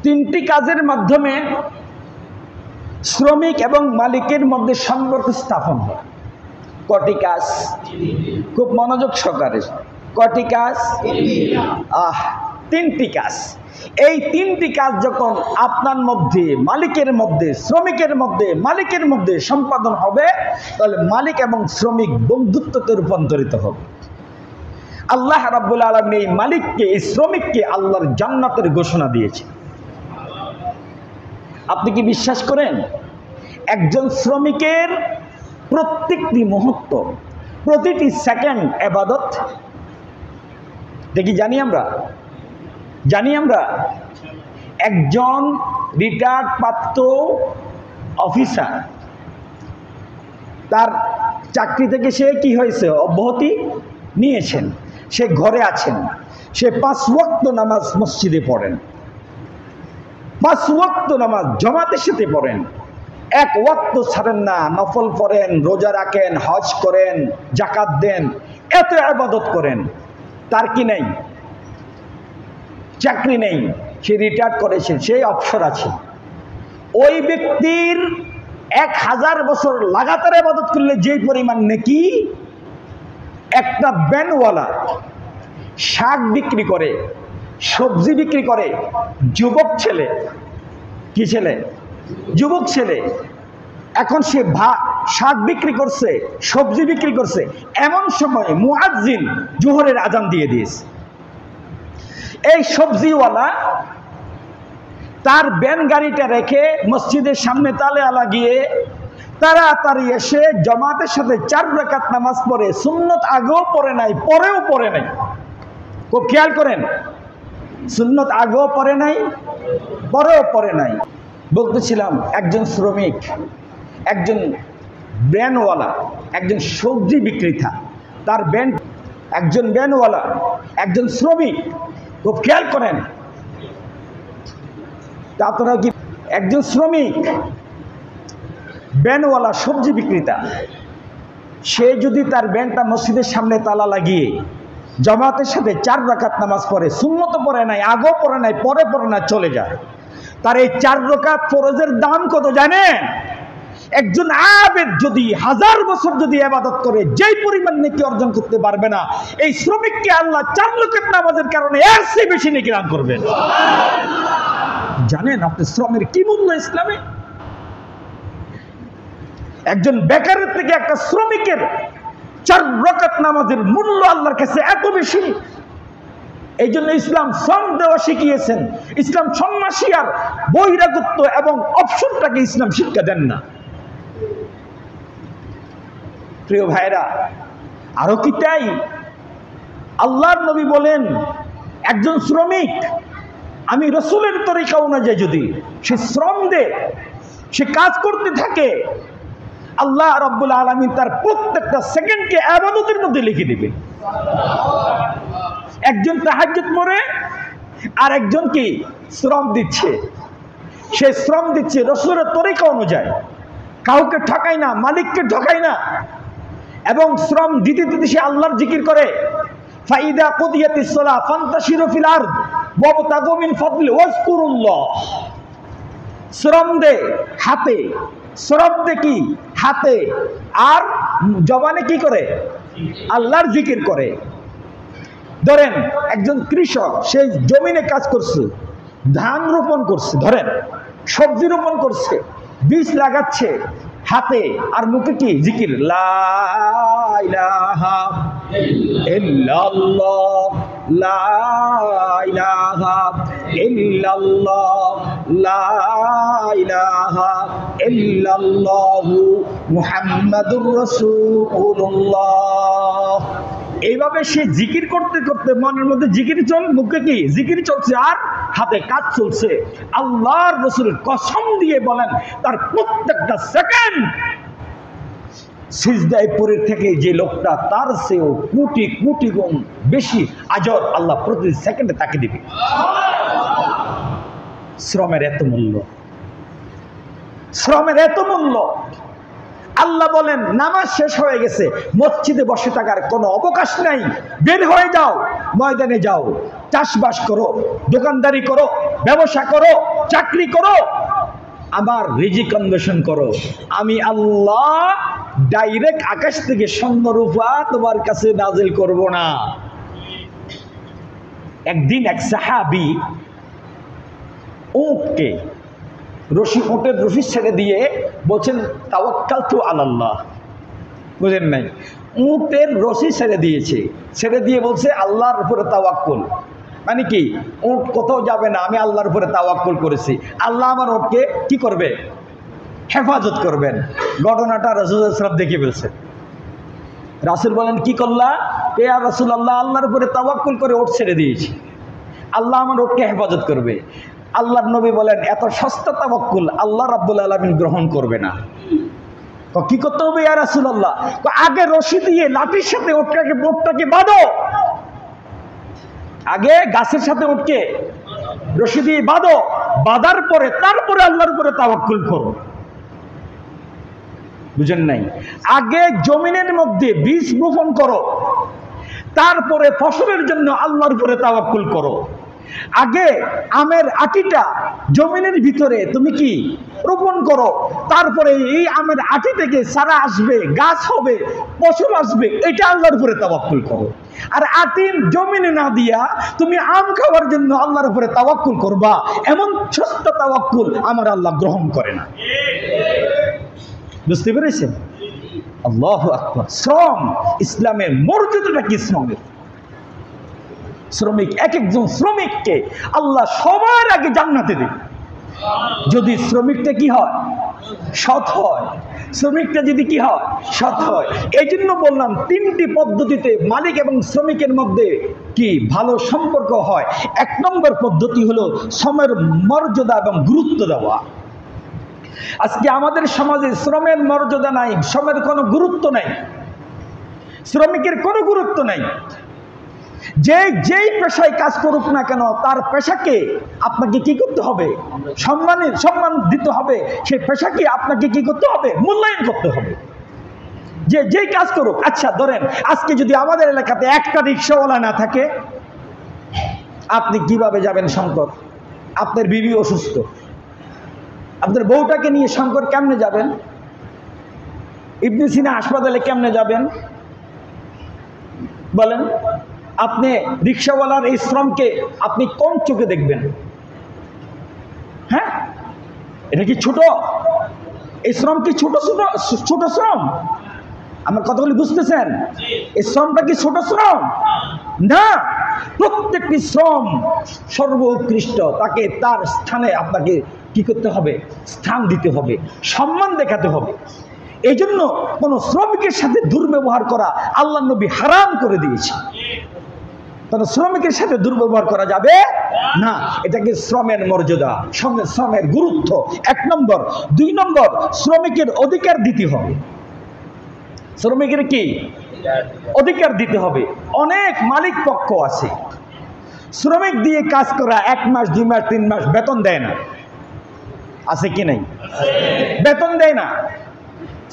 তিনটি কাজের মাধ্যমে শ্রমিক এবং মালিকের মধ্যে সম্পর্ক স্থাপন হয়। কটি কাজ? খুব মনোযোগ সহকারে। কটি কাজ? তিনটি কাজ। এই তিনটি কাজ যখন আপনার মধ্যে, মালিকের মধ্যে, শ্রমিকের মধ্যে, মালিকের মধ্যে সম্পাদন হবে, তাহলে মালিক এবং শ্রমিক বন্ধুত্বতে রূপান্তরিত হবে। আল্লাহ রাব্বুল আলামিন এই মালিককে, এই শ্রমিককে আল্লাহর জান্নাতের ঘোষণা দিয়েছে। আপনি কি বিশ্বাস করেন? একজন শ্রমিকের প্রত্যেকটি মুহূর্ত, প্রতিটি সেকেন্ড ইবাদত। দেখি জানি আমরা একজন রিটায়ার্ড প্রাপ্ত অফিসার, তার চাকরি থেকে সে কি হয়েছে? অব্যাহতি নিয়েছেন। সে ঘরে আছেন, সে 5 ওয়াক্ত নামাজ মসজিদে পড়েন, 5 ওয়াক্ত নামাজ জামাতের সাথে পড়েন, 1 ওয়াক্ত ছাড়েন না, নফল পড়েন, রোজা রাখেন, হজ করেন, যাকাত দেন, এত ইবাদত করেন। তার কি নেই? চাকরি নেই, সে রিটায়ার্ড করেছেন, সে অবসর আছে। ওই ব্যক্তির 1000 বছর লাগাতার ইবাদত করলে যে পরিমাণ নেকি, একটা ব্যানওয়ালা শাক বিক্রি করে, সবজি বিক্রি করে, যুবক ছেলে, কি ছেলে? যুবক ছেলে, এখন সে শাক বিক্রি করছে, সবজি বিক্রি করছে, এমন সময় মুয়াজ্জিন জোহরের আজান দিয়ে দিয়েছে। এই সবজিওয়ালা তার ব্যান গাড়িটা রেখে মসজিদের সামনে তালে লাগিয়ে তাড়াতাড়ি এসে জামাতের সাথে 4 রাকাত নামাজ পড়ে, সুন্নত আগেও পড়ে নাই, পরেও পড়ে নাই। খুব খেয়াল করেন, সুন্নত আগেও পড়ে নাই, পরেও পড়ে নাই। বলতেছিলাম, একজন শ্রমিক, একজন ব্যানওয়ালা, একজন সবজি বিক্রেতা, তার ব্যান, একজন ব্যানওয়ালা, একজন শ্রমিক। খুব খেয়াল করেন, আপনারা কি? একজন শ্রমিক, ব্যানওয়ালা, সবজি বিক্রেতা, সে যদি তার ব্যানটা মসজিদের সামনে তালা লাগিয়ে জামাতের সাথে 4 রাকাত নামাজ পড়ে, সুন্নত পড়ে নাই, আগেও পড়ে নাই, পরে পড়ে না, চলে যায়, তার এই 4 রাকাত ফরজের দাম কত জানেন? একজন আবেদ যদি 1000 বছর যদি ইবাদত করে যেই পরিমাণ নেকি অর্জন করতে পারবে না, এই শ্রমিককে আল্লাহ 4 রাকাত নামাজের কারণে এর চেয়ে বেশি নেকি দান করবেন। জানেন আপনি শ্রমের কি মূল্য ইসলামে? একজন বেকারের থেকে একটা শ্রমিকের 4 রাকাত নামাজের মূল্য আল্লাহর কাছে এত বেশি। এই জন্য ইসলাম শ্রম দেওয়া শিখিয়েছেন। ইসলাম সন্ন্যাসী আর বহিরাগত এবং অবসরটাকে ইসলাম শিক্ষা দেন না। প্রিয় ভাইরা, আরো কি তাই? আল্লাহর নবী বলেন, একজন শ্রমিক আমি রাসূলের তরিকা অনুযায়ী যদি সে শ্রম দেয়, সে কাজ করতে থাকে, আল্লাহ রাব্বুল আলামিন তার প্রত্যেকটা সেকেন্ডকে ইবাদতের মধ্যে লিখে দিবে। একজন তাহাজ্জুদ পড়ে আর একজন কি শ্রম দিচ্ছে, সে শ্রম দিচ্ছে রাসূলের তরিকা অনুযায়ী, কাউকে ঠকায় না, মালিককে ঠকায় না, এবং শ্রম দিতে দিতে সে আল্লাহর জিকির করে। ফাইদা কুদিয়াতিস সালাহ ফান্তাশিরু ফিল আরদ ওয়াবতাগু মিন ফাদলি ওয়াজকুরুল্লাহ। শ্রম দে হাতে, শ্রম দে কি হাতে, আর জবানে কি করে? আল্লাহর জিকির করে। ধরেন একজন কৃষক, সে জমিনে কাজ করছে, ধান রোপণ করছে, ধরেন সবজি রোপণ করছে, বীজ লাগাচ্ছে হাতে, আর মুখে কি জিকির, লা ইলাহা ইল্লাল্লাহ, লা ইলাহা ইল্লাল্লাহ, লা ইলাহা ইল্লাল্লাহু মুহাম্মাদুর রাসূলুল্লাহ। এইভাবে সে জিকির করতে করতে মনের মধ্যে জিকির চলে, মুখে কি জিকির চলছে, আর হাতে কাজ চলছে। আল্লাহর রাসূল কসম দিয়ে বলেন, তার প্রত্যেকটা সেকেন্ড সিজদায় পড়ে থেকে যে লোকটা, তার চেয়েও কোটি কোটি গুণ বেশি আজর আল্লাহ প্রতি সেকেন্ডে তাকে দিবে। শ্রমের এত মূল্য, শ্রমের এত মূল্য। আল্লাহ বলেন, নামাজ শেষ হয়ে গেছে, মসজিদে বসে থাকার কোনো অবকাশ নাই, বের হয়ে যাও, ময়দানে যাও, চাষবাস করো, দোকানদারি করো, ব্যবসা করো, চাকরি করো, আমার রিজিক অন্বেষণ করো। আমি আল্লাহ ডাইরেক্ট আকাশ থেকে স্বর্ণরূপা তোমার কাছে নাজিল করব না। একদিন এক সাহাবী উটকে উটের রশি ছেড়ে দিয়ে বলছেন তাওয়াক্কালতু আলাল্লাহ। বুঝেন নাই? উটের রশি ছেড়ে দিয়েছে, ছেড়ে দিয়ে বলছে আল্লাহর উপরে তাওয়াক্কুল। মানে কি? উট কোথাও যাবে না, আমি আল্লাহর উপরে তাওয়াক্কুল করেছি, আল্লাহ আমার উটকে কি করবে? হেফাজত করবেন। ঘটনাটা রাসূল সাল্লাল্লাহু আলাইহি ওয়াসাল্লাম দেখে ফেলছে। রাসূল বলেন কি করলা? ইয়া রাসূলুল্লাহ, আল্লাহর উপরে তাওয়াক্কুল করে উট ছেড়ে দিয়েছি, আল্লাহ আমার উটকে হেফাজত করবে। আল্লাহর নবী বলেন এত সস্তা তাওয়াক্কুল আল্লাহ রাব্বুল আলামিন গ্রহণ করবে না। কি করতে হবে ইয়া রাসূলুল্লাহ? আগে রশি দিয়ে লাঠির সাথে উটটাকে বাঁধো, আগে গাছের সাথে উটকে রশি দিয়ে বাঁধো, বাঁধার পরে তারপরে আল্লাহর উপরে তাওয়াক্কুল করো। বুঝেন নাই? আগে জমিনের মধ্যে বীজ বপন করো, তারপরে ফসলের জন্য আল্লাহর উপরে তাওয়াক্কুল করো। আগে আমের আটিটা জমিনের ভিতরে তুমি কি রোপণ করো, তারপরে এই আমের আটি থেকে চারা আসবে, গাছ হবে, ফসল আসবে, এটা আল্লাহর উপরে তাওয়াক্কুল করো। আর আটি জমিনে না দিয়া তুমি আম খাওয়ার জন্য আল্লাহর উপরে তাওয়াক্কুল করবা, এমন সস্তা তাওয়াক্কুল আমার আল্লাহ গ্রহণ করে না। বুঝতে পেরেছেন? আল্লাহু আকবার। শ্রম, ইসলামের মর্যাদাটা কি শ্রমের? শ্রমিক, এক একজন শ্রমিককে আল্লাহ সবার আগে জান্নাতে দেবে যদি শ্রমিকটা কি হয়? সৎ হয়। শ্রমিকটা যদি কি হয়? সৎ হয়। এই জন্য বললাম তিনটি পদ্ধতিতে মালিক এবং শ্রমিকের মধ্যে কি ভালো সম্পর্ক হয়। এক নম্বর পদ্ধতি হলো শ্রমের মর্যাদা এবং গুরুত্ব দেওয়া। আজকে আমাদের সমাজে শ্রমের মর্যাদা নাই, শ্রমের কোনো গুরুত্ব নাই, শ্রমিকের কোনো গুরুত্ব নাই। যেই পেশায় কাজ করুক না কেন তার পেশাকে আপনাকে কি করতে হবে? সম্মান দিতে হবে। সেই পেশাকে আপনাকে কি করতে হবে? মূল্যায়ন করতে হবে। যেই কাজ করুক। আচ্ছা ধরেন আজকে যদি আমাদের এলাকাতে একটা রিক্সাওয়ালা না থাকে, আপনি কিভাবে যাবেন শঙ্কর? আপনার বিবি অসুস্থ, আপনার বউটাকে নিয়ে শঙ্কর কেমনে যাবেন? ইবনে সিনা হাসপাতালে কেমনে যাবেন বলেন? আপনি রিক্সাওয়ালার এই শ্রমকে আপনি কোন চোখে দেখবেন? হ্যাঁ, এটা কি ছোট? এই শ্রম কি ছোট শ্রম? আমার কথাগুলি বুঝতেছেন? এই শ্রমটা কি ছোট শ্রম? না, প্রত্যেকটি শ্রম সর্বোৎকৃষ্ট। তাকে তার স্থানে আপনাকে কি করতে হবে? স্থান দিতে হবে, সম্মান দেখাতে হবে। এই জন্য কোন শ্রমিকের সাথে দুর্ব্যবহার করা আল্লাহ নবী হারাম করে দিয়েছে। কারণ শ্রমিকের সাথে দুর্ব্যবহার করা যাবে না। এটাকে শ্রমের মর্যাদা, শ্রমের গুরুত্ব এক নম্বর। দুই নম্বর, শ্রমিকের অধিকার দিতে হবে। শ্রমিকের কি অধিকার দিতে হবে? অনেক মালিক পক্ষ আছে, শ্রমিক দিয়ে কাজ করা 1 মাস 2 মাস 3 মাস বেতন দেয় না। আছে কি নাই? বেতন দেয় না।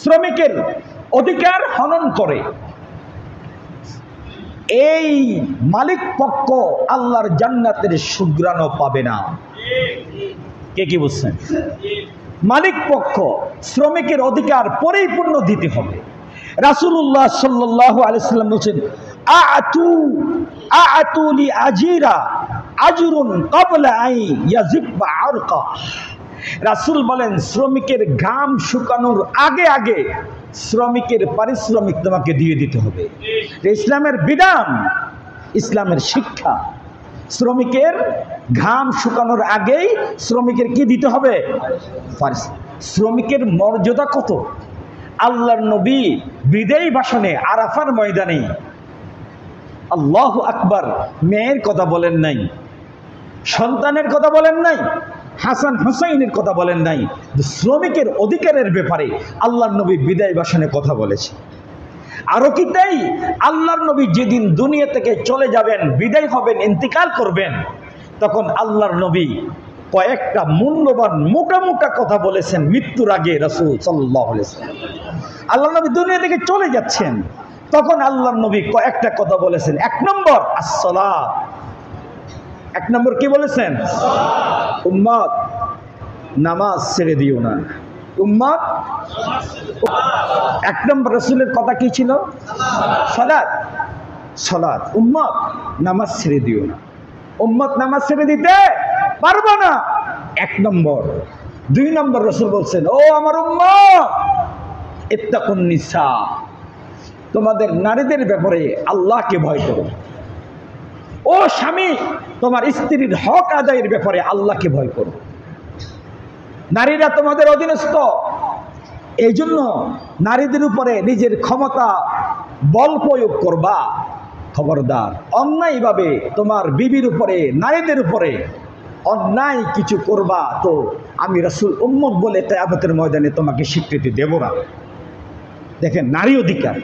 শ্রমিকের অধিকার হনন করে। এই মালিক পক্ষ আল্লাহর জান্নাতের সুগ্রাণও পাবে না। কে কি বুঝছেন? মালিক পক্ষ শ্রমিকের অধিকার পরিপূর্ণ দিতে হবে। রাসূলুল্লাহ সাল্লাল্লাহু আলাইহি সাল্লাম বলেন, আ'তু লি আজিরা আজরুন ক্বাবলা আন ইয়াজিবা আরকা। রাসূল বলেন শ্রমিকের ঘাম শুকানোর আগে আগে শ্রমিকের পারিশ্রমিক তোমাকে দিয়ে দিতে হবে। ইসলামের বিধান, ইসলামের শিক্ষা। শ্রমিকের ঘাম শুকানোর আগেই শ্রমিকের কি দিতে হবে? শ্রমিকের মর্যাদা কত! আল্লাহর নবী বিদায়ী ভাষণে আরাফার ময়দানে আল্লাহু আকবার মেয়ের কথা বলেন নাই, সন্তানের কথা বলেন নাই, হাসান হুসাইনের কথা বলেন নাই। শ্রমিকের অধিকারের ব্যাপারে আল্লাহর নবী বিদায় ভাষণে কথা বলেছে। আরো কি তাই, আল্লাহর নবী যেদিন দুনিয়া থেকে চলে যাবেন, বিদায় হবেন, ইন্তিকাল করবেন, তখন আল্লাহর নবী কয়েকটা মূল্যবান মোটা মোটা কথা বলেছেন মৃত্যুর আগে। রাসূল সাল্লাল্লাহু আলাইহি ওয়াসাল্লাম আল্লাহর নবী দুনিয়া থেকে চলে যাচ্ছেন, তখন আল্লাহর নবী কয়েকটা কথা বলেছেন। 1 নম্বর, আসসালাত। এক নম্বর কি বলেছেন? উম্মত নামাজ ছেড়ে দিও না। উম্মত, এক নম্বর রাসূলের কথা কি ছিল? সালাত। সালাত। উম্মত নামাজ ছেড়ে দিও না। উম্মত নামাজ ছেড়ে দিতে পারবে না, এক নম্বর। দুই নম্বর রাসূল বলছেন, ও আমার উম্মত, ইত্তাকুন নিসা, তোমাদের নারীদের ব্যাপারে আল্লাহকে ভয় করো। ও স্বামী, তোমার স্ত্রীর হক আদায়ের ব্যাপারে আল্লাহকে ভয় করো। নারীরা তোমাদের অধীনস্থ, এই জন্য নারীদের উপরে নিজের ক্ষমতা বল প্রয়োগ করবা। খবরদার, অন্যায়ভাবে তোমার বিবির উপরে, নারীদের উপরে অন্যায় কিছু করবা তো আমি রাসূল উম্মত বলে কিয়ামতের ময়দানে তোমাকে স্বীকৃতি দেব না। দেখেন, নারী অধিকার,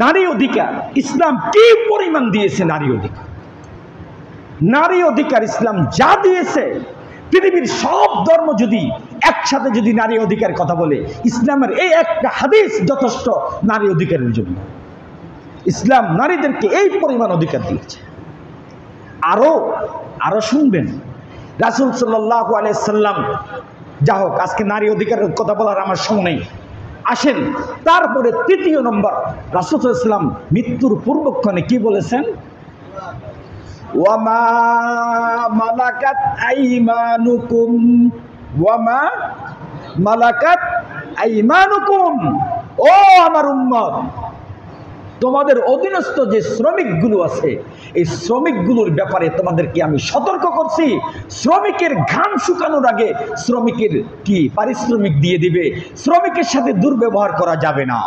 নারী অধিকার ইসলাম কি পরিমাণ দিয়েছে। নারী অধিকার, নারী অধিকার ইসলাম যা দিয়েছে, পৃথিবীর সব ধর্ম যদি একসাথে যদি নারী অধিকার কথা বলে, ইসলামের এই একটা হাদিস যথেষ্ট নারী অধিকারের জন্য। ইসলাম নারীদেরকে এই পরিমাণ অধিকার দিয়েছে। আরো আরো শুনবেন, রাসূল সাল্লাল্লাহু আলাইহি সাল্লাম, যা হোক আজকে নারী অধিকারের কথা বলার আমার সময় নেই, আসেন তারপরে তৃতীয় নম্বর, রাসূল সাল্লাল্লাহু আলাইহি সাল্লাম মৃত্যুর পূর্বক্ষণে কি বলেছেন? ওয়ামা মালাকাত আইমানুকুম, ওয়ামা মালাকাত আইমানুকুম, ও আমার উম্মত, তোমাদের অধীনস্থ যে শ্রমিকগুলো আছে, এই শ্রমিকগুলোর ব্যাপারে তোমাদেরকে আমি সতর্ক করছি। শ্রমিকের ঘাম শুকানোর আগে শ্রমিকের কি পারিশ্রমিক দিয়ে দিবে, শ্রমিকের সাথে দুর্ব্যবহার করা যাবে না।